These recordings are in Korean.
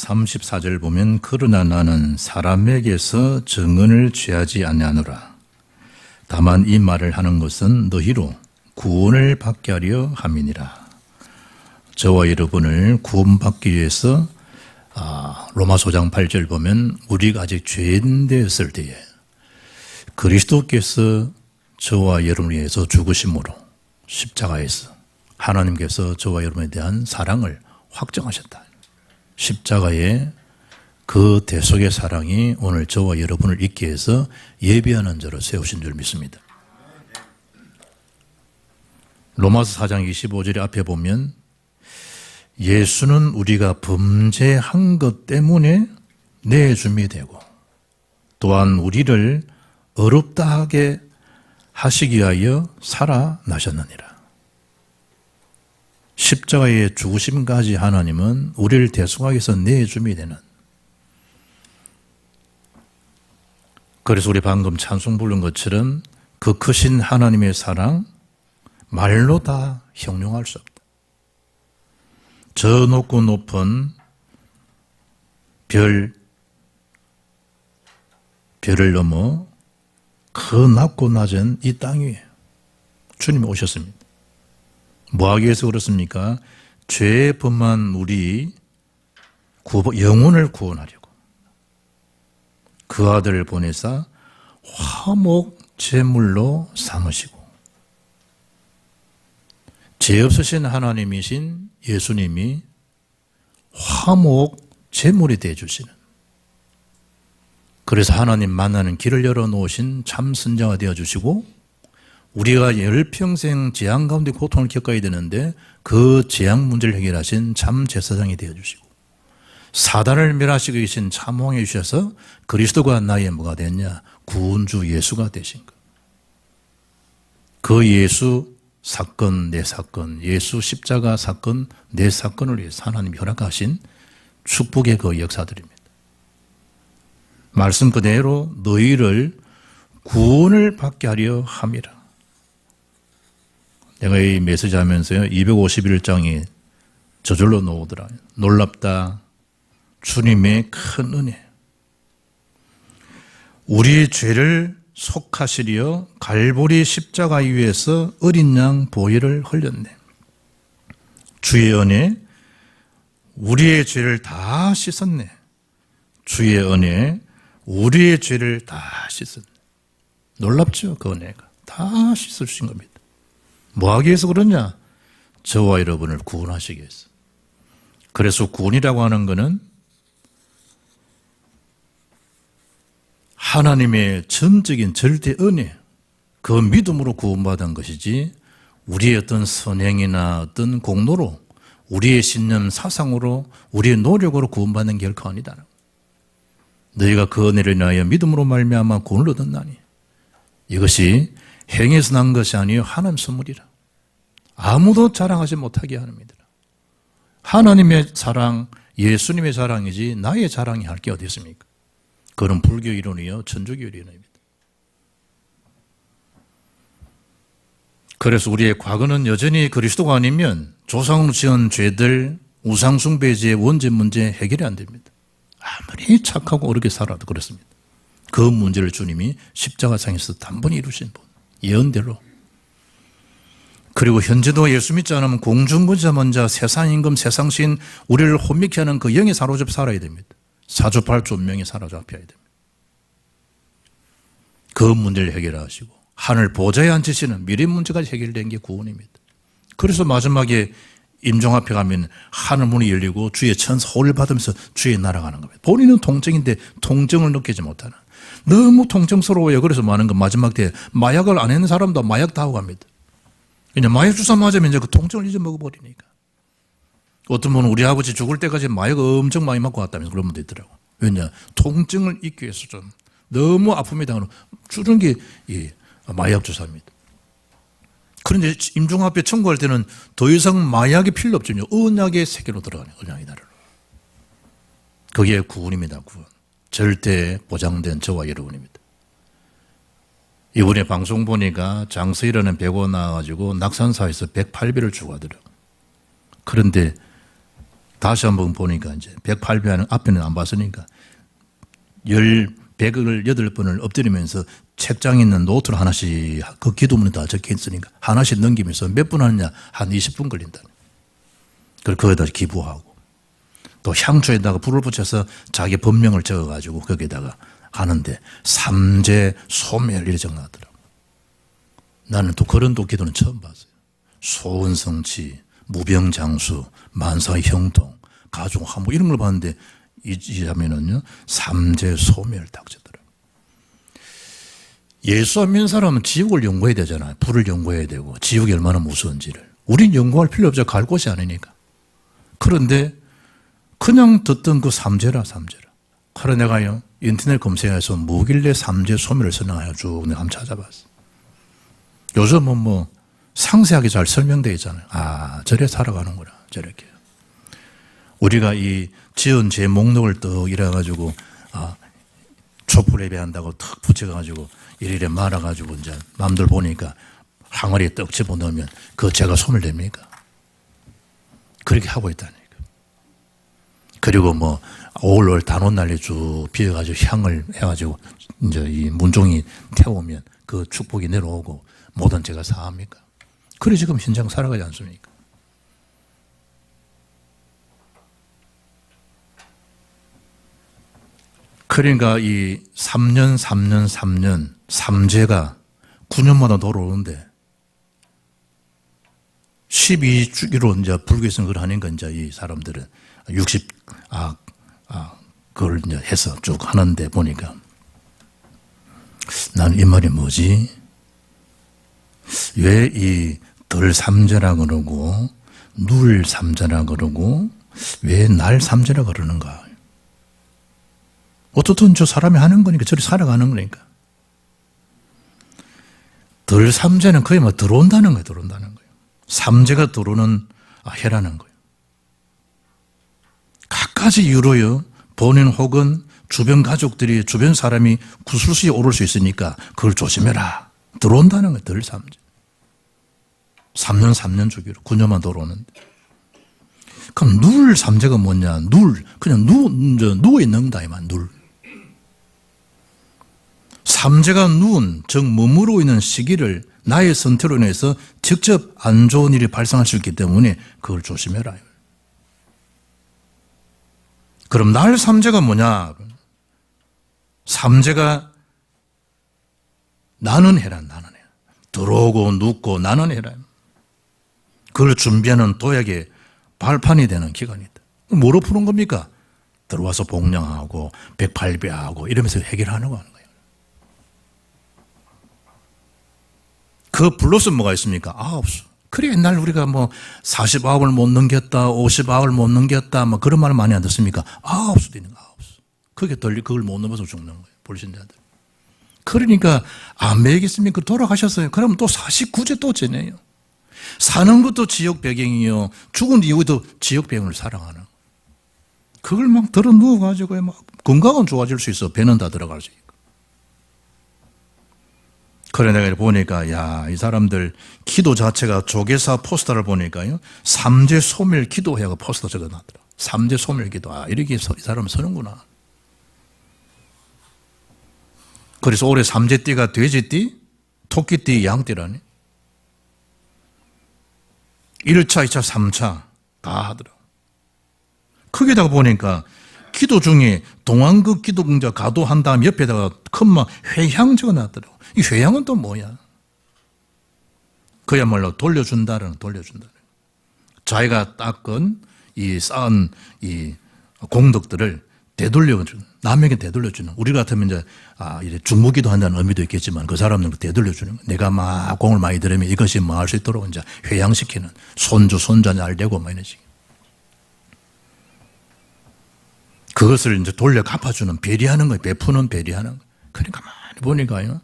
34절 보면 그러나 나는 사람에게서 증언을 취하지 아니하노라. 다만 이 말을 하는 것은 너희로 구원을 받게 하려 함이니라. 저와 여러분을 구원받기 위해서 로마서 5장 8절 보면 우리가 아직 죄인 되었을 때에 그리스도께서 저와 여러분을 위해서 죽으심으로 십자가에서 하나님께서 저와 여러분에 대한 사랑을 확정하셨다. 십자가의 그 대속의 사랑이 오늘 저와 여러분을 있게 해서 예비하는 자로 세우신 줄 믿습니다. 로마서 4장 25절의 앞에 보면 예수는 우리가 범죄한 것 때문에 내줌이 되고 또한 우리를 어렵다 하게 하시기 위하여 살아나셨느니라. 십자가의 죽으심까지 하나님은 우리를 대속하기 위해서 내줌이 되는, 그래서 우리 방금 찬송 부른 것처럼 그 크신 하나님의 사랑 말로 다 형용할 수 없다. 저 높고 높은 별을 넘어 그 낮고 낮은 이 땅 위에 주님이 오셨습니다. 뭐하기 위해서 그렇습니까? 죄에 범한 우리 영혼을 구원하려고 그 아들을 보내사 화목 제물로 삼으시고, 죄 없으신 하나님이신 예수님이 화목 제물이 되어주시는, 그래서 하나님 만나는 길을 열어놓으신 참 선자가 되어주시고, 우리가 열평생 재앙 가운데 고통을 겪어야 되는데 그 재앙 문제를 해결하신 참 제사장이 되어주시고, 사단을 멸하시고 계신 참 왕이 주셔서 그리스도가 나의 뭐가 됐냐? 구원주 예수가 되신 것. 그 예수 사건, 내 사건, 예수 십자가 사건, 내 사건을 위해서 하나님이 허락하신 축복의 그 역사들입니다. 말씀 그대로 너희를 구원을 받게 하려 함이라. 내가 이 메시지 하면서요, 251장이 저절로 나오더라. 놀랍다. 주님의 큰 은혜. 우리 죄를 속하시려 갈보리 십자가 위에서 어린 양 보혈을 흘렸네. 주의 은혜, 우리의 죄를 다 씻었네. 주의 은혜, 우리의 죄를 다 씻었네. 놀랍죠? 그 은혜가 다 씻어주신 겁니다. 뭐하기 위해서 그러냐? 저와 여러분을 구원하시기 위해서. 그래서 구원이라고 하는 것은 하나님의 전적인 절대 은혜, 그 믿음으로 구원받은 것이지 우리의 어떤 선행이나 어떤 공로로, 우리의 신념 사상으로, 우리의 노력으로 구원받는 게 결코 아니다. 너희가 그 은혜를 인하여 믿음으로 말미암아 구원을 얻었나니 이것이 행해서 난 것이 아니요 하나님 선물이라. 아무도 자랑하지 못하게 합니다. 하나님의 사랑, 예수님의 자랑이지 나의 자랑이 할 게 어디 있습니까? 그건 불교 이론이요 천주교 이론입니다. 그래서 우리의 과거는 여전히 그리스도가 아니면 조상으로 지은 죄들, 우상숭배제의 원죄 문제 해결이 안 됩니다. 아무리 착하고 어렵게 살아도 그렇습니다. 그 문제를 주님이 십자가상에서 단번에 이루신 분, 예언대로. 그리고 현재도 예수 믿지 않으면 공중부자먼자 세상임금 세상신 우리를 혼미케 하는 그 영에 사로잡혀 살아야 됩니다. 사주팔조 운명에 사로잡혀야 됩니다. 그 문제를 해결하시고 하늘 보좌에 앉으시는 미래 문제까지 해결된 게 구원입니다. 그래서 마지막에 임종 앞에 가면 하늘 문이 열리고 주의 천사 호를 받으면서 주의 나라가는 겁니다. 본인은 통증인데 통증을 느끼지 못하는, 너무 통증스러워요. 그래서 많은 건 마지막 때 마약을 안 했는 사람도 마약 다 하고 갑니다. 그냥 마약 주사 맞으면 이제 그 통증을 잊어먹어버리니까. 어떤 분은 우리 아버지 죽을 때까지 마약 엄청 많이 맞고 왔다면서 그런 분도 있더라고. 왜냐? 통증을 잊기 위해서 좀 너무 아픔이 당하는 주는 게 마약 주사입니다. 그런데 임종 앞에 청구할 때는 더 이상 마약이 필요 없죠. 언약의 세계로 들어가는 언약의 나라로. 그게 구원입니다. 구원. 절대 보장된 저와 여러분입니다. 이번에 방송 보니까 장서일하는 배고 나와가지고 낙산사에서 108배를 주고 하더라고요. 그런데 다시 한번 보니까 이제 108배 앞에는 안 봤으니까 108번을 엎드리면서 책장에 있는 노트를 하나씩 그 기도문에 다 적혀 있으니까 하나씩 넘기면서 몇 분 하느냐? 한 20분 걸린다. 그걸 거기다 기부하고 또 향초에다가 불을 붙여서 자기 법명을 적어가지고 거기에다가 하는데 삼재 소멸 이렇게 적어놨더라고. 나는 또 그런 또 기도는 처음 봤어요. 소은성치, 무병장수, 만사형통, 가중화무 이런 걸 봤는데 이 하면은요 삼재 소멸 딱 적더라고. 예수 안 믿는 사람은 지옥을 연구해야 되잖아요. 불을 연구해야 되고 지옥이 얼마나 무서운지를. 우린 연구할 필요 없죠. 갈 곳이 아니니까. 그런데 그냥 듣던 그 삼재라. 그래 내가요 인터넷 검색해서 뭐길래 삼재 소멸을 설명하여 쭉 내가 한번 찾아봤어. 요즘은 뭐 상세하게 잘 설명되어 있잖아요. 아 저래 살아가는구나 저렇게. 우리가 이 지은 죄 목록을 떡 이래가지고 촛불 예배한다고 턱 붙여가지고 이래 말아가지고 이제 남들 보니까 항아리에 떡 집어넣으면 그 죄가 소멸됩니까? 그렇게 하고 있다니까. 그리고 뭐 5월 단오날에 쭉 비워가지고 향을 해가지고 이제 이 문종이 태우면 그 축복이 내려오고 모든 죄가 사합니까? 그래 지금 현장 살아가지 않습니까? 그러니까 이 3년 삼재가 9년마다 돌아오는데 12주기로 이제 불교에서는 그걸 하니까 이제 이 사람들은 60 그걸 이제 해서 쭉 하는데 보니까 나는 이 말이 뭐지? 왜 이 덜 삼재라 그러고 눌 삼재라 그러고 왜 날 삼재라 그러는가? 어떻든 저 사람이 하는 거니까 저리 살아가는 거니까. 덜 삼재는 거의 뭐 들어온다는 거예요. 삼재가 들어오는 해라는 거예요. 각가지 이유로요. 본인 혹은 주변 가족들이 주변 사람이 구슬수에 오를 수 있으니까 그걸 조심해라. 들어온다는 거예요. 덜 삼재. 3년 주기로 9년만 들어오는데. 그럼 눌 삼재가 뭐냐? 그냥 누워있는 거다 이만 눌. 삼재가 누운 즉 머무르고 있는 시기를 나의 선택으로 인해서 직접 안 좋은 일이 발생할 수 있기 때문에 그걸 조심해라. 그럼 날 삼재가 뭐냐? 삼재가 나는 해라. 들어오고 눕고 나는 해라. 그걸 준비하는 도약의 발판이 되는 기간이다. 뭐로 푸는 겁니까? 들어와서 복량하고 108배하고 이러면서 해결하는 거예요. 그 플러스 뭐가 있습니까? 없어. 그래 옛날 우리가 뭐 49을 못 넘겼다 59을 못 넘겼다 뭐 그런 말 많이 안 듣습니까? 수도 있는 거 그게 그걸 못 넘어서 죽는 거예요. 불신자들. 그러니까 안 매겠습니까? 돌아가셨어요. 그러면 또 49제 또 지내요. 사는 것도 지옥 배경이요. 죽은 이후에도 지옥 배경을 살아가는 거예요. 그걸 막 들어 누워가지고 막 건강은 좋아질 수 있어. 배는 다 들어갈 수 있고. 그래 내가 보니까 이 사람들 기도 자체가 조계사 포스터를 보니까요. 삼재 소멸 기도회가 포스터 적어놨더라. 삼재 소멸 기도. 이렇게 이 사람은 서는구나. 그래서 올해 삼재띠가 돼지띠, 토끼띠, 양띠라니. 1차, 2차, 3차 다 하더라. 거기다가 보니까 기도 중에 동안극 기도공자 가도한 다음 옆에다가 큰막 회향 적어놨더라고. 이 회향은 또 뭐야? 그야말로 돌려준다는. 자기가 닦은 이 쌓은 이 공덕들을 되돌려주는, 남에게 되돌려주는. 우리 같으면 이제 이제 중무기도 한다는 의미도 있겠지만 그 사람들은 되돌려주는. 내가 막 공을 많이 들으면 이것이 뭐 할 수 있도록 이제 회양시키는. 손주한테 알되고 뭐 이런 식. 그것을 이제 돌려 갚아주는, 배려하는 거예요. 베푸는, 배려하는 거예요. 그러니까 많이 보니까요.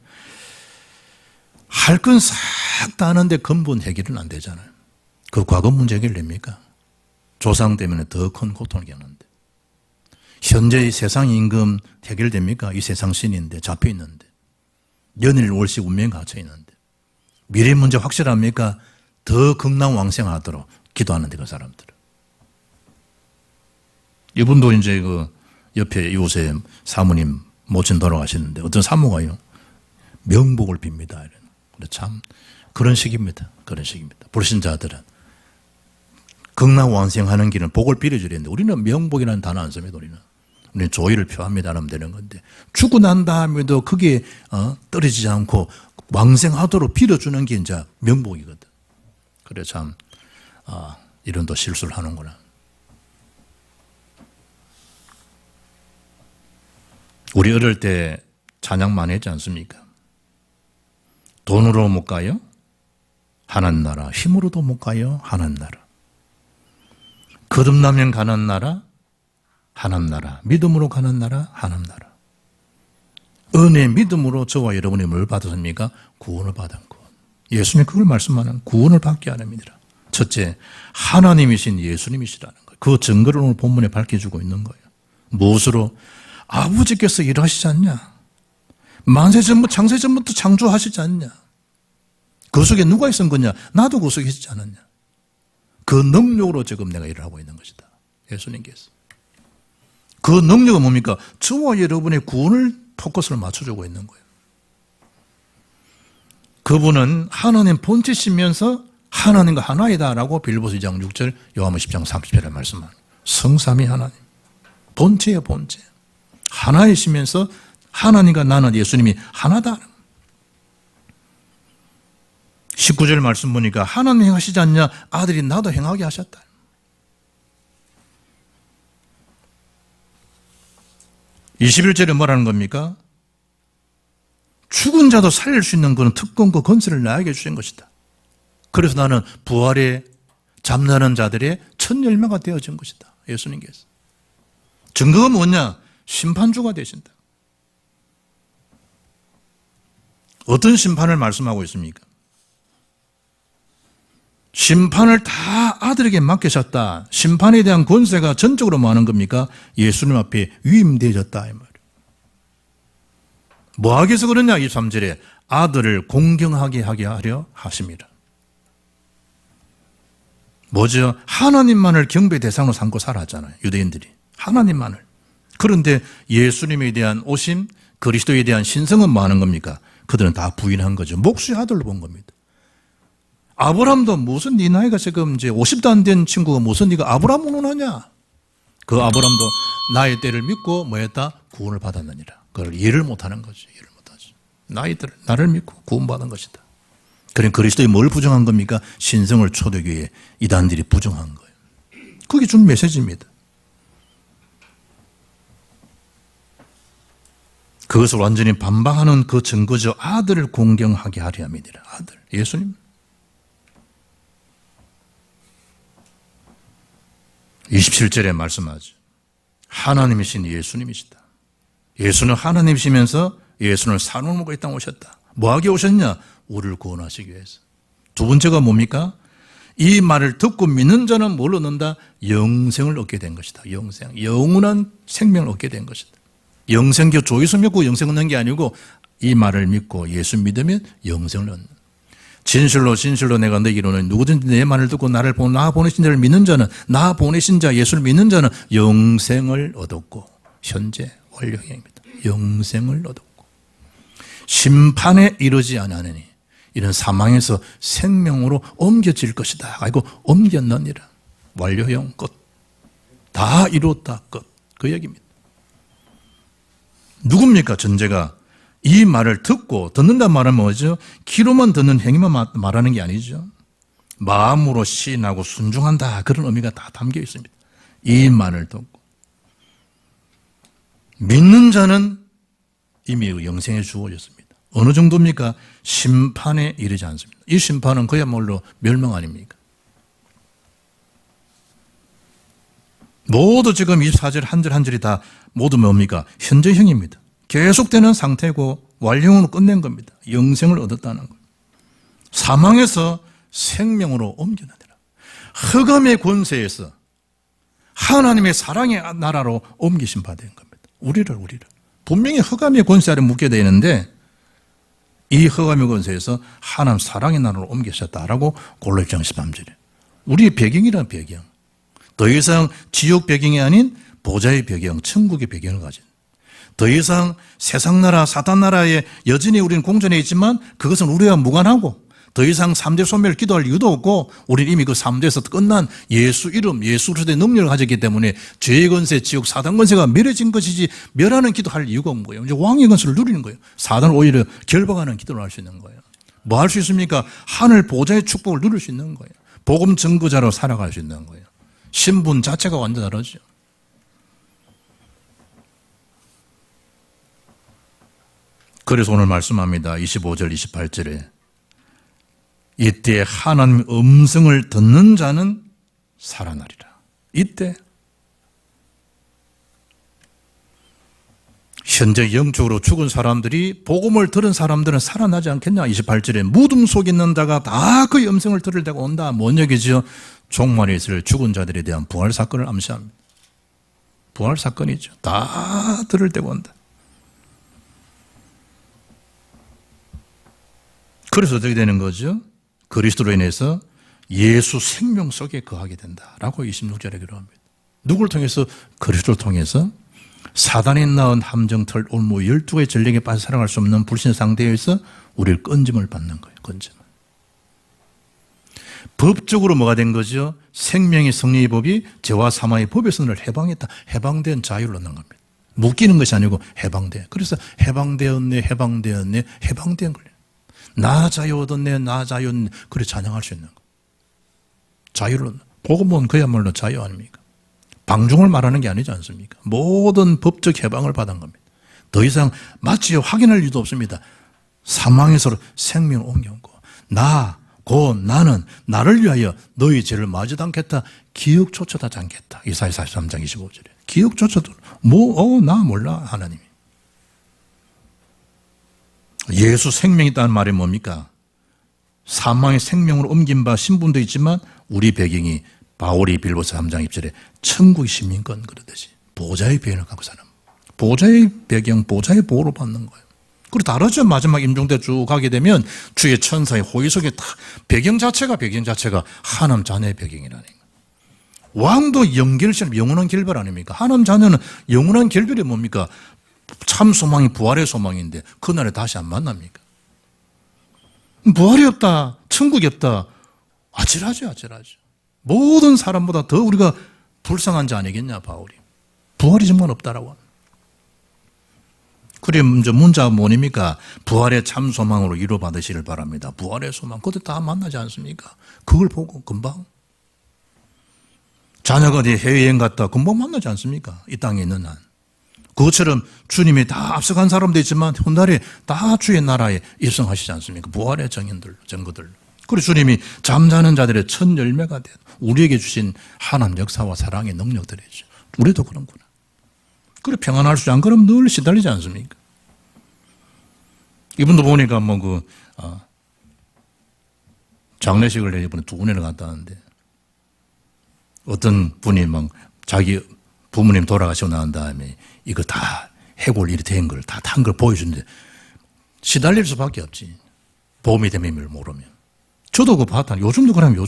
할 건 싹 다 하는데 근본 해결은 안 되잖아요. 그 과거 문제 해결됩니까? 조상 때문에 더 큰 고통을 겪는데. 현재의 세상 임금 해결됩니까? 이 세상 신인데 잡혀 있는데. 연일 월식 운명에 갇혀 있는데. 미래 문제 확실합니까? 더 극락왕생하도록 기도하는데 그 사람들은. 이분도 이제 그 옆에 이곳에 사모님 모친 돌아가시는데 어떤 사모가요, 명복을 빕니다. 참 그런 식입니다. 그런 식입니다. 불신자들은 극락완생하는 길은 복을 빌어줘야 되는데 우리는 명복이라는 단어 안 씁니다. 우리는 조의를 표합니다 하면 되는 건데, 죽고 난 다음에도 그게 떨어지지 않고 왕생하도록 빌어주는 게 이제 명복이거든. 그래 참 이런 또 실수를 하는구나. 우리 어릴 때 찬양 많이 했지 않습니까? 돈으로 못 가요? 하나님 나라. 힘으로도 못 가요? 하나님 나라. 거듭나면 가는 나라? 하나님 나라. 믿음으로 가는 나라? 하나님 나라. 은혜 믿음으로 저와 여러분이 뭘 받았습니까? 구원을 받은 구원. 예수님이 그걸 말씀하는 구원을 받게 하는 믿으라. 첫째, 하나님이신 예수님이시라는 거예요. 그 증거를 오늘 본문에 밝혀주고 있는 거예요. 무엇으로? 아버지께서 일하시지 않냐? 만세전부터 창세전부터 창조하시지 않냐? 그 속에 누가 있은 거냐? 나도 그 속에 있지 않았냐? 그 능력으로 지금 내가 일을 하고 있는 것이다. 예수님께서. 그 능력은 뭡니까? 저와 여러분의 구원을 포커스를 맞춰주고 있는 거예요. 그분은 하나님 본체시면서 하나님과 하나이다라고 빌보서 2장 6절, 요한복음 10장 30절에 말씀합니다. 성삼위 하나님. 본체예요, 본체. 하나이시면서 하나님과 나는 예수님이 하나다. 19절 말씀 보니까 하나님 행하시지 않냐? 아들이 나도 행하게 하셨다. 21절에 뭐라는 겁니까? 죽은 자도 살릴 수 있는 그런 특권과 권세를 나에게 주신 것이다. 그래서 나는 부활에 잠자는 자들의 첫 열매가 되어진 것이다. 예수님께서. 증거가 뭐냐? 심판주가 되신다. 어떤 심판을 말씀하고 있습니까? 심판을 다 아들에게 맡기셨다. 심판에 대한 권세가 전적으로 뭐 하는 겁니까? 예수님 앞에 위임되어졌다. 이 말이에요. 뭐 하기 위해서 그러냐? 23절에 아들을 공경하게 하게 하려 하십니다. 뭐죠? 하나님만을 경배 대상으로 삼고 살았잖아요. 유대인들이. 하나님만을. 그런데 예수님에 대한 오심, 그리스도에 대한 신성은 뭐 하는 겁니까? 그들은 다 부인한 거죠. 목수의 아들로 본 겁니다. 아브라함도 무슨 네 나이가 지금 이제 50도 안 된 친구가 무슨 네가 아브라함으로 하냐? 그 아브라함도 나의 때를 믿고 뭐 했다? 구원을 받았느니라. 그걸 이해를 못하는 거죠. 이해를 못하죠. 나를 믿고 구원받은 것이다. 그럼 그리스도에 뭘 부정한 겁니까? 신성을 초대교회 이단들이 부정한 거예요. 그게 준 메시지입니다. 그것을 완전히 반박하는 그 증거죠. 아들을 공경하게 하려 함이니라. 아들, 예수님. 27절에 말씀하죠. 하나님이신 예수님이시다. 예수는 하나님이시면서 예수는 산업을 이 땅에 오셨다. 뭐하게 오셨냐? 우리를 구원하시기 위해서. 두 번째가 뭡니까? 이 말을 듣고 믿는 자는 뭘 얻는다? 영생을 얻게 된 것이다. 영생. 영원한 생명을 얻게 된 것이다. 영생교 조이수 믿고 영생 얻는 게 아니고 이 말을 믿고 예수 믿으면 영생을 얻는. 진실로 진실로 내가 너에게 이르노니 누구든지 내 말을 듣고 나 보내신 자를 믿는 자는, 나 보내신 자 예수를 믿는 자는 영생을 얻었고, 현재 완료형입니다. 영생을 얻었고 심판에 이르지 않으니 이는 사망에서 생명으로 옮겨질 것이다. 아이고 옮겼느니라. 완료형 끝. 다 이뤘다 끝. 그 얘기입니다. 누굽니까? 전제가 이 말을 듣는다 말은 뭐죠? 귀로만 듣는 행위만 말하는 게 아니죠. 마음으로 시인하고 순종한다. 그런 의미가 다 담겨 있습니다. 이 말을 듣고 믿는 자는 이미 영생에 주어졌습니다. 어느 정도입니까? 심판에 이르지 않습니다. 이 심판은 그야말로 멸망 아닙니까? 모두 지금 24절 한 절 한 절이 다 모두 뭡니까? 현재형입니다. 계속되는 상태고 완료형으로 끝낸 겁니다. 영생을 얻었다는 거예요. 사망에서 생명으로 옮겨나더라. 흑암의 권세에서 하나님의 사랑의 나라로 옮기신 바 된 겁니다. 우리를. 분명히 흑암의 권세 아래 묵게 되어 있는데 이 흑암의 권세에서 하나님 사랑의 나라로 옮기셨다라고 골로새서 13절에. 우리의 배경이란 배경. 더 이상 지옥 배경이 아닌 보좌의 배경, 천국의 배경을 가진. 더 이상 세상 나라, 사단 나라에 여전히 우리는 공존해 있지만 그것은 우리와 무관하고 더 이상 3대 소멸을 기도할 이유도 없고 우리는 이미 그 3대에서 끝난 예수 이름, 예수 그리스도의 능력을 가졌기 때문에 죄의 권세, 지옥, 사단 권세가 멸해진 것이지 멸하는 기도할 이유가 없는 거예요. 이제 왕의 권세를 누리는 거예요. 사단을 오히려 결박하는 기도를 할 수 있는 거예요. 뭐 할 수 있습니까? 하늘 보좌의 축복을 누릴 수 있는 거예요. 복음 증거자로 살아갈 수 있는 거예요. 신분 자체가 완전 다르죠. 그래서 오늘 말씀합니다. 25절, 28절에 이때 하나님의 음성을 듣는 자는 살아나리라. 이때 현재 영적으로 죽은 사람들이 복음을 들은 사람들은 살아나지 않겠냐. 28절에 무덤 속에 있는 자가 다 그의 음성을 들을 때가 온다. 뭔 얘기죠? 종말에 있을 죽은 자들에 대한 부활 사건을 암시합니다. 부활 사건이죠. 다 들을 때가 온다. 그래서 어떻게 되는 거죠? 그리스도로 인해서 예수 생명 속에 거하게 된다라고 26절에 기록합니다. 누구를 통해서? 그리스도를 통해서 사단이 낳은 함정털 올무 12개의 전력에 빠져 살아갈 수 없는 불신 상태에서 우리를 건짐을 받는 거예요. 건짐을. 법적으로 뭐가 된 거죠? 생명의 성리의 법이 죄와 사망의 법에서 너를 해방했다. 해방된 자유를 얻는 겁니다. 묶이는 것이 아니고 해방돼. 그래서 해방되었네, 해방되었네, 해방된 거예요. 나 자유 얻었네, 나 자유 얻네. 그래 찬양할 수 있는 거. 자유를 얻는. 복음은 그야말로 자유 아닙니까? 방종을 말하는 게 아니지 않습니까? 모든 법적 해방을 받은 겁니다. 더 이상 마치 확인할 이유도 없습니다. 사망에서 생명을 옮겨오고 곧 나는 나를 위하여 너희 죄를 마주도 않겠다. 기억조차도 하지 않겠다. 이사야 43장 25절에. 기억조차도 나 몰라 하나님이. 예수 생명이 있다는 말이 뭡니까? 사망의 생명으로 옮긴 바 신분도 있지만 우리 배경이 바울이 빌보서 3장 1절에 천국의 시민권 그러듯이 보좌의 배경을 갖고 사는 보좌의 배경, 보좌의 보호를 받는 거예요. 그리고 다르죠. 마지막 임종 때 쭉 가게 되면 주의 천사의 호의 속에 다 배경 자체가 하나님 자녀의 배경이라는 거예요. 왕도 영결처럼 영원한 결별 아닙니까? 하나님 자녀는 영원한 결별이 뭡니까? 참 소망이 부활의 소망인데 그날에 다시 안 만납니까? 부활이 없다, 천국이 없다. 아찔하죠. 모든 사람보다 더 우리가 불쌍한 자 아니겠냐, 바울이. 부활이 정말 없다라고 합니다. 그래, 문자가 뭐입니까? 부활의 참 소망으로 위로받으시길 바랍니다. 부활의 소망, 그것도 다 만나지 않습니까? 그걸 보고 금방. 자녀가 어디 해외여행 갔다 금방 만나지 않습니까? 이 땅에 있는 한. 그것처럼 주님이 다 앞서간 사람도 있지만 훗날에 다 주의 나라에 입성하시지 않습니까? 부활의 증거들. 그리고 주님이 잠자는 자들의 첫 열매가 된 우리에게 주신 하나님 역사와 사랑의 능력들이죠. 우리도 그런구나. 그래 평안할 수 있지. 안 그러면 늘 시달리지 않습니까? 이분도 보니까 장례식을 이번에 2번이나 갔다 왔는데 어떤 분이 자기 부모님 돌아가시고 난 다음에 이거 다 해골 일이 된 걸 다 탄 걸 보여주는데 시달릴 수밖에 없지. 보험이 되면 모르면. 저도 그거 봤다. 요즘도 그러면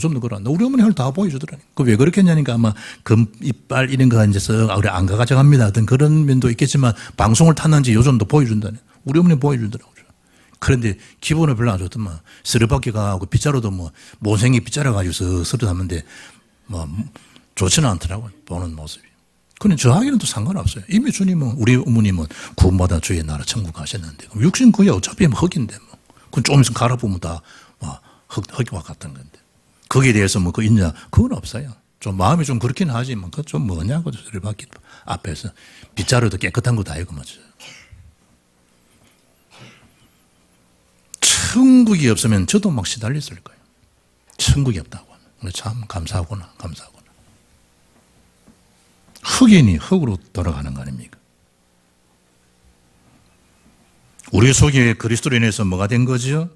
우리 어머니 다 보여주더라니. 그 왜 그렇게 했냐니까 아마 금, 이빨 이런 거 앉아서 우리 안 가져갑니다. 어떤 그런 면도 있겠지만 방송을 탔는지 요즘도 보여준다네. 우리 어머니 보여주더라고요. 그런데 기분을 별로 안 좋더만. 쓰레받기 가고 빗자루도 모생이 빗자루 가지고 서로 담는데 좋지는 않더라고요. 보는 모습이. 그런데 저하고는 또 상관없어요. 이미 주님은, 우리 어머님은 구원받아 주의 나라 천국 가셨는데, 육신 그게 어차피 흙인데, 그건 좀 있으면 갈아보면 다, 흙과 같은 건데. 거기에 대해서 그 있냐? 그건 없어요. 좀 마음이 좀 그렇긴 하지만, 그거 좀 뭐냐고, 소리 받기 앞에서. 빗자루도 깨끗한 거 다 이거 맞죠. 천국이 없으면 저도 막 시달렸을 거예요. 천국이 없다고. 참 감사하구나. 흑인이 흙으로 돌아가는 거 아닙니까? 우리 속에 그리스도로 인해서 뭐가 된 거죠?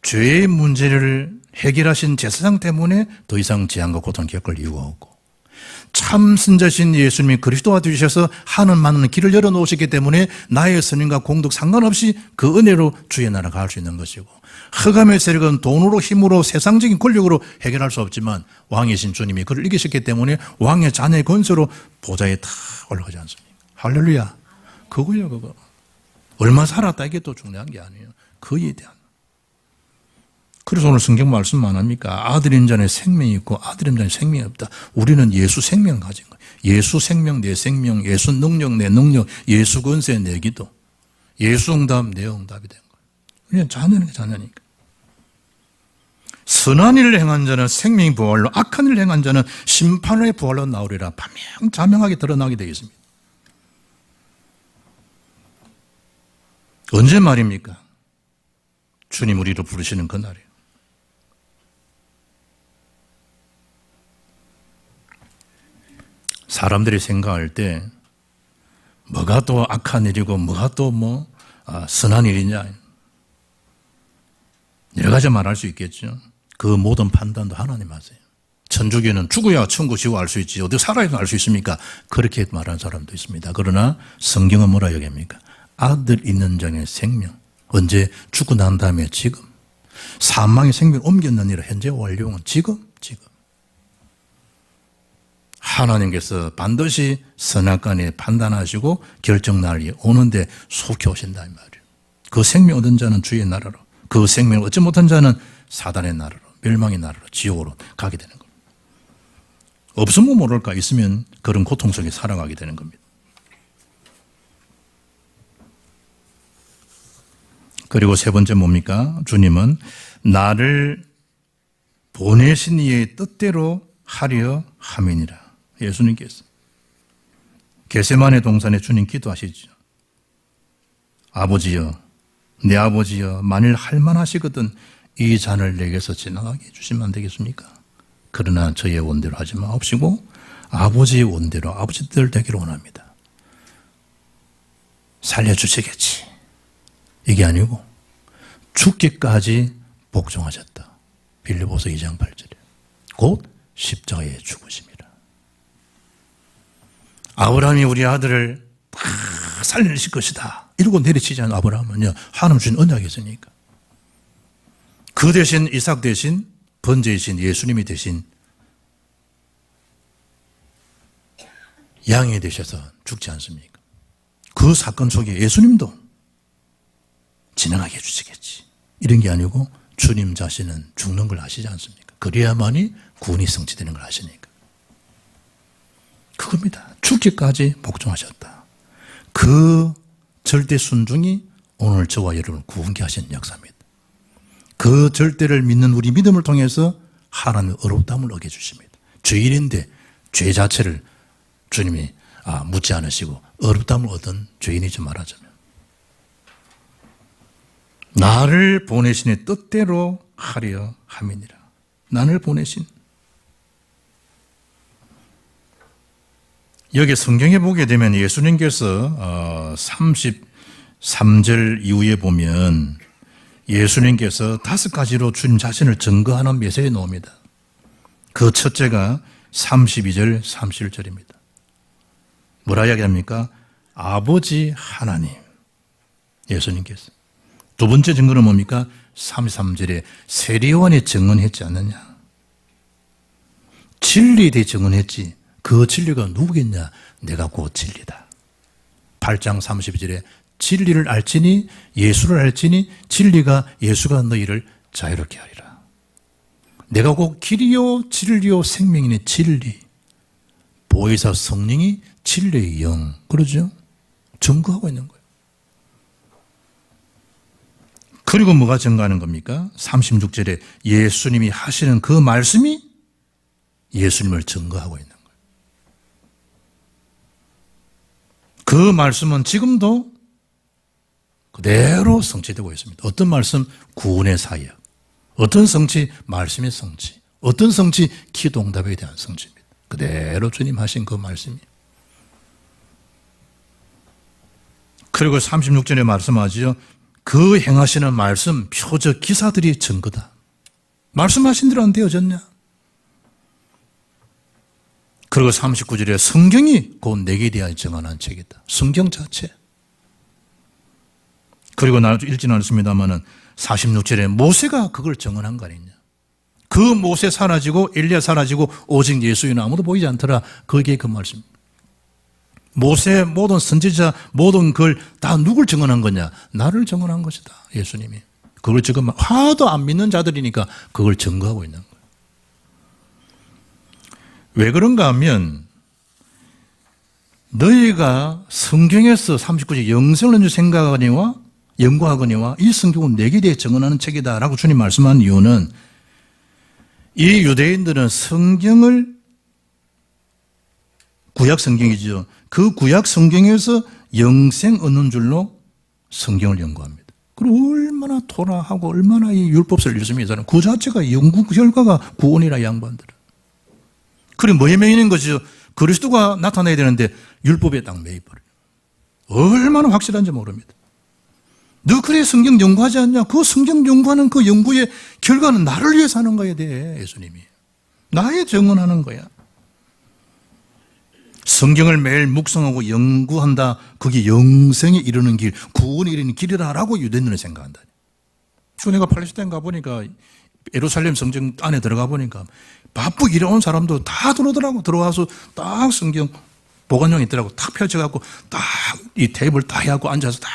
죄의 문제를 해결하신 제사장 때문에 더 이상 재앙과 고통을 겪을 이유가 없고 참 선자신 예수님이 그리스도가 되셔서 하는 많은 길을 열어놓으셨기 때문에 나의 선임과 공덕 상관없이 그 은혜로 주의 나라 갈 수 있는 것이고, 흑암의 세력은 돈으로 힘으로 세상적인 권력으로 해결할 수 없지만 왕이신 주님이 그를 이기셨기 때문에 왕의 자녀의 권세로 보좌에 다 올라가지 않습니까? 할렐루야. 그거예요, 그거. 얼마 살았다 이게 또 중요한 게 아니에요. 그에 대한. 그래서 오늘 성경 말씀 안 합니까? 아들인 자는 생명이 있고 아들인 자는 생명이 없다. 우리는 예수 생명을 가진 거예요. 예수 생명 내 생명, 예수 능력 내 능력, 예수 권세 내 기도, 예수 응답 내 응답이 된 거예요. 그냥 자녀니까 자녀니까. 선한 일을 행한 자는 생명의 부활로, 악한 일을 행한 자는 심판의 부활로 나오리라. 자명하게 드러나게 되어 있습니다. 언제 말입니까? 주님 우리를 부르시는 그날이에요. 사람들이 생각할 때 뭐가 또 악한 일이고 뭐가 또 선한 일이냐, 여러 가지 말할 수 있겠죠. 그 모든 판단도 하나님 하세요. 천주교는 죽어야 천국 지옥 알 수 있지 어디 살아야 알 수 있습니까? 그렇게 말하는 사람도 있습니다. 그러나 성경은 뭐라 얘기합니까? 아들 있는 자의 생명. 언제? 죽고 난 다음에 지금. 사망의 생명을 옮겼느니라. 현재 완료는 지금. 하나님께서 반드시 선악간에 판단하시고 결정날이 오는데 속히 오신다 이 말이에요. 그 생명 얻은 자는 주의 나라로, 그 생명을 얻지 못한 자는 사단의 나라로, 멸망의 나라로, 지옥으로 가게 되는 겁니다. 없으면 모를까, 있으면 그런 고통 속에 살아가게 되는 겁니다. 그리고 세 번째 뭡니까? 주님은 나를 보내신 이의 뜻대로 하려 함이니라. 예수님께서 겟세마네 동산에 주님 기도하시죠. 아버지여, 내 아버지여, 만일 할만하시거든 이 잔을 내게서 지나가게 해주시면 안 되겠습니까? 그러나 저의 원대로 하지 마옵시고 아버지의 원대로, 아버지 뜻대로 되기를 원합니다. 살려주시겠지. 이게 아니고 죽기까지 복종하셨다. 빌립보서 2장 8절에 곧 십자가에 죽으심이라. 아브라함이 우리 아들을 다 살리실 것이다 이러고 내리치지 않은 아브라함은요, 하나님 주신 언약이 있으니까 그 대신 이삭 대신 번제이신 예수님이 대신 양이 되셔서 죽지 않습니까? 그 사건 속에 예수님도 지나가게 해주시겠지 이런 게 아니고 주님 자신은 죽는 걸 아시지 않습니까? 그래야만이 구원이 성취되는 걸 아시니까. 그겁니다. 죽기까지 복종하셨다. 그 절대 순종이 오늘 저와 여러분을 구원케 하시는 역사입니다. 그 절대를 믿는 우리 믿음을 통해서 하나님의 의롭다함을 얻게 주십니다. 죄인인데 죄 자체를 주님이 묻지 않으시고 의롭다함을 얻은 죄인이지 말하자면, 나를 보내신의 뜻대로 하려 함이니라. 나를 보내신. 여기 성경에 보게 되면 예수님께서 33절 이후에 보면 예수님께서 5가지로 주님 자신을 증거하는 메시지 나옵니다. 그 첫째가 32절 31절입니다. 뭐라 이야기합니까? 아버지 하나님, 예수님께서. 두 번째 증거는 뭡니까? 33절에 세례요한이 증언했지 않느냐. 진리에 대해 증언했지. 그 진리가 누구겠냐? 내가 곧 진리다. 8장 32절에 진리를 알지니, 예수를 알지니 진리가, 예수가 너희를 자유롭게 하리라. 내가 곧 길이요 진리요 생명이니 진리. 보혜사 성령이 진리의 영. 그러죠? 증거하고 있는 거예요. 그리고 뭐가 증거하는 겁니까? 36절에 예수님이 하시는 그 말씀이 예수님을 증거하고 있는 거예요. 그 말씀은 지금도 그대로 성취되고 있습니다. 어떤 말씀? 구원의 사역. 어떤 성취? 말씀의 성취. 어떤 성취? 기도 응답에 대한 성취입니다. 그대로 주님 하신 그 말씀이. 그리고 36절에 말씀하지요. 그 행하시는 말씀, 표적, 기사들이 증거다. 말씀하신 대로 안 되어졌냐? 그리고 39절에 성경이 곧 내게 대하여 정한 책이다. 성경 자체. 그리고 읽지는 않습니다만 46절에 모세가 그걸 정언한 거 아니냐. 그 모세 사라지고 엘리야 사라지고 오직 예수는 아무도 보이지 않더라. 그게 그 말씀입니다. 모세 모든 선지자 모든 걸 다 누굴 정언한 거냐. 나를 정언한 것이다. 예수님이. 그걸 지금 하도 안 믿는 자들이니까 그걸 증거하고 있는 거예요. 왜 그런가 하면 너희가 성경에서 39절 영생을 생각하거니와 연구하거니와 이 성경은 내게 대해 정언하는 책이다 라고 주님 말씀한 이유는 이 유대인들은 성경을 구약 성경이죠. 그 구약 성경에서 영생 얻는 줄로 성경을 연구합니다. 그리고 얼마나 토라하고 얼마나 이 율법서를 읽습니다. 그 자체가 연구 결과가 구원이라 양반들은. 그리고 뭐에 매이는 거죠. 그리스도가 나타나야 되는데 율법에 딱 매입버려요. 얼마나 확실한지 모릅니다. 너 그래 성경 연구하지 않냐? 그 성경 연구하는 그 연구의 결과는 나를 위해서 하는 거야 돼. 예수님이. 나의 정언하는 거야. 성경을 매일 묵상하고 연구한다. 그게 영생에 이르는 길, 구원에 이르는 길이라고 유대인들은 생각한다. 내가 팔레스타인 가보니까 예루살렘 성전 안에 들어가 보니까 바쁘게 일해온 사람도 다 들어오더라고. 들어와서 딱 성경 보관용이 있더라고. 탁 펼쳐갖고 딱 이 테이블 딱 해갖고 앉아서 딱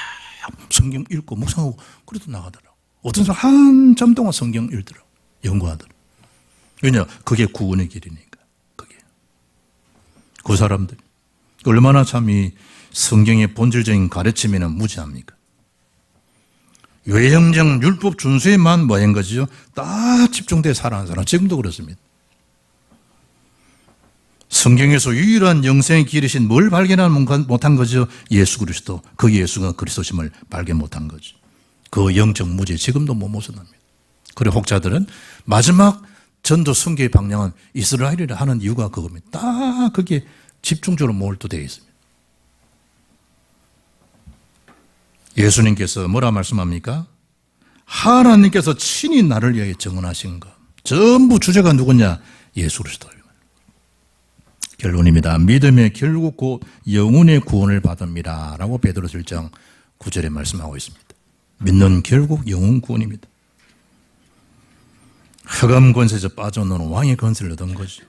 성경 읽고 묵상하고 그래도 나가더라고. 어떤 사람 한참 동안 성경 읽더라고. 연구하더라고. 왜냐? 그게 구원의 길이니까. 그게. 그 사람들. 얼마나 참 이 성경의 본질적인 가르침에는 무지합니까? 외형적 율법 준수에만 뭐한 거죠? 딱 집중돼 살아가는 사람. 지금도 그렇습니다. 성경에서 유일한 영생의 길이신 뭘 발견하지 못한 거죠? 예수 그리스도. 그 예수가 그리스도심을 발견 못한 거죠. 그 영적 무죄 지금도 못 벗어납니다. 그리고 혹자들은 마지막 전도 선교의 방향은 이스라엘이라 하는 이유가 그겁니다. 딱 그게 집중적으로 몰두되어 있습니다. 예수님께서 뭐라 말씀합니까? 하나님께서 친히 나를 위하여 정언하신 것. 전부 주제가 누구냐? 예수 그리스도예요. 결론입니다. 믿음의 결국 곧 영혼의 구원을 받습니다. 라고 베드로서 1장 9절에 말씀하고 있습니다. 믿는 결국 영혼 구원입니다. 흑암 권세에서 빠져나오는 왕의 권세를 얻은 거죠.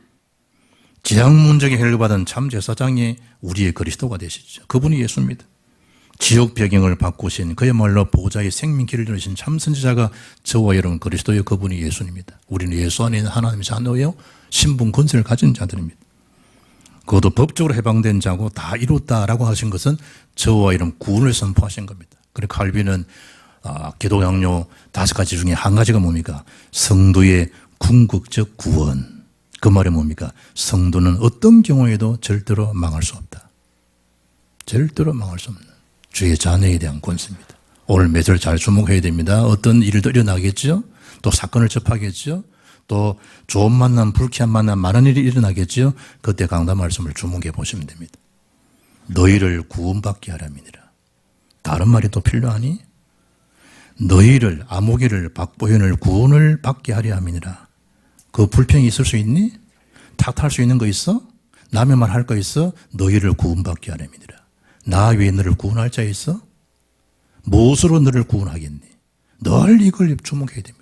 재앙 문적에 해결받은 참 제사장이 우리의 그리스도가 되시죠. 그분이 예수입니다. 지옥 배경을 바꾸신 그야말로 보좌의 생명길을 열으신 참 선지자가 저와 여러분 그리스도의 그분이 예수입니다. 우리는 예수 안에 있는 하나님의 자녀요 신분 권세를 가진 자들입니다. 그것도 법적으로 해방된 자고 다 이뤘다라고 하신 것은 저와 이런 구원을 선포하신 겁니다. 그리고 칼빈은 기독 양료 5가지 중에 한 가지가 뭡니까? 성도의 궁극적 구원. 그 말이 뭡니까? 성도는 어떤 경우에도 절대로 망할 수 없다. 절대로 망할 수 없는 주의 자녀에 대한 권세입니다. 오늘 매절 잘 주목해야 됩니다. 어떤 일도 일어나겠죠? 또 사건을 접하겠죠? 또 좋은 만남, 불쾌한 만남, 많은 일이 일어나겠죠? 그때 강단 말씀을 주목해 보시면 됩니다. 너희를 구원받게 하려니라. 다른 말이 또 필요하니? 너희를, 아무개를, 박보현을 구원을 받게 하려 함이니라. 그 불평이 있을 수 있니? 탓할 수 있는 거 있어? 남의 말 할 거 있어? 너희를 구원받게 하려 함이니라. 나 외에 너를 구원할 자 있어? 무엇으로 너를 구원하겠니? 늘 이걸 주목해야 됩니다.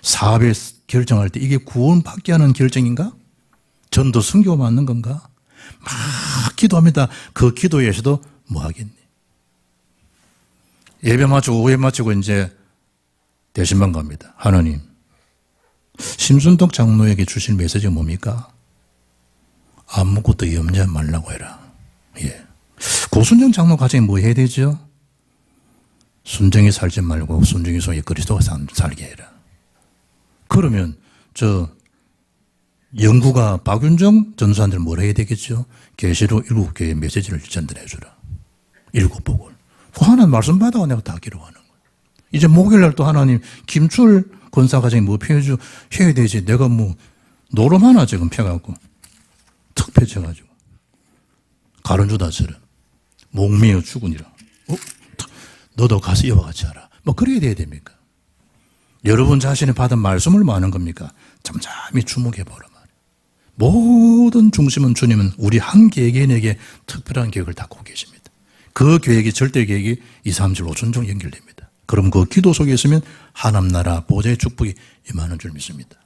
사업에 결정할 때 이게 구원받게 하는 결정인가? 전도 선교 맞는 건가? 막 기도합니다. 그 기도에서도 뭐 하겠니? 예배 마치고 오후에 마치고 이제 대신방 갑니다. 하나님, 심순덕 장로에게 주신 메시지가 뭡니까? 아무것도 염려 말라고 해라. 예. 고순정 장로 가정에 뭐 해야 되죠? 순정히 살지 말고 순정히 속에 그리스도가 살게 해라. 그러면 영구가 박윤정 전수한들 뭘 해야 되겠죠? 계시록 7개의 메시지를 전달해 주라. 7복을. 그 하나님 말씀 받아가 내가 다 기록하는 거예요. 이제 목요일날 또 하나님 김출 권사가정에 뭐 해야 되지. 내가 뭐 노름 하나 지금 펴갖고 턱 펴져가지고 가론주다처럼 목매어 죽으니라. 너도 가서 이와 같이 하라. 뭐 그래야 돼야 됩니까? 여러분 자신이 받은 말씀을 뭐 하는 겁니까? 잠잠히 주목해 보라 말이에요. 모든 중심은 주님은 우리 한 개개인에게 특별한 계획을 갖고 계십니다. 그 계획이 절대 계획이 2, 3절 5천 종 연결됩니다. 그럼 그 기도 속에 있으면 하나님 나라 보좌의 축복이 임하는 줄 믿습니다.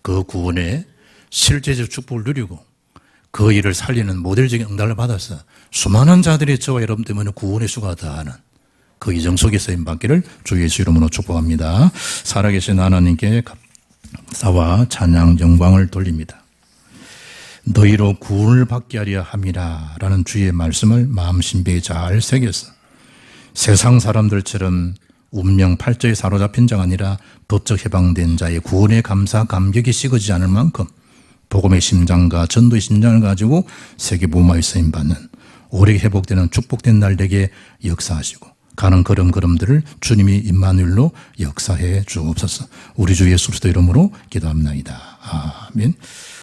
그 구원의 실제적 축복을 누리고 그 일을 살리는 모델적인 응답을 받아서 수많은 자들이 저와 여러분 때문에 구원의 수가 다하는 그 이정 속에 쓰임 받기를 주 예수 이름으로 축복합니다. 살아계신 하나님께 감사와 찬양 영광을 돌립니다. 너희로 구원을 받게 하려 함이라 라는 주의 말씀을 마음 심배에 잘 새겨서 세상 사람들처럼 운명 팔자에 사로잡힌 자가 아니라 도적 해방된 자의 구원의 감사 감격이 식어지지 않을 만큼 복음의 심장과 전도의 심장을 가지고 세계 무마의 쓰임 받는 오래 회복되는 축복된 날 되게 역사하시고 가는 걸음걸음들을 주님이 임마누엘로 역사해 주옵소서. 우리 주 예수 그리스도 이름으로 기도합나이다. 아멘.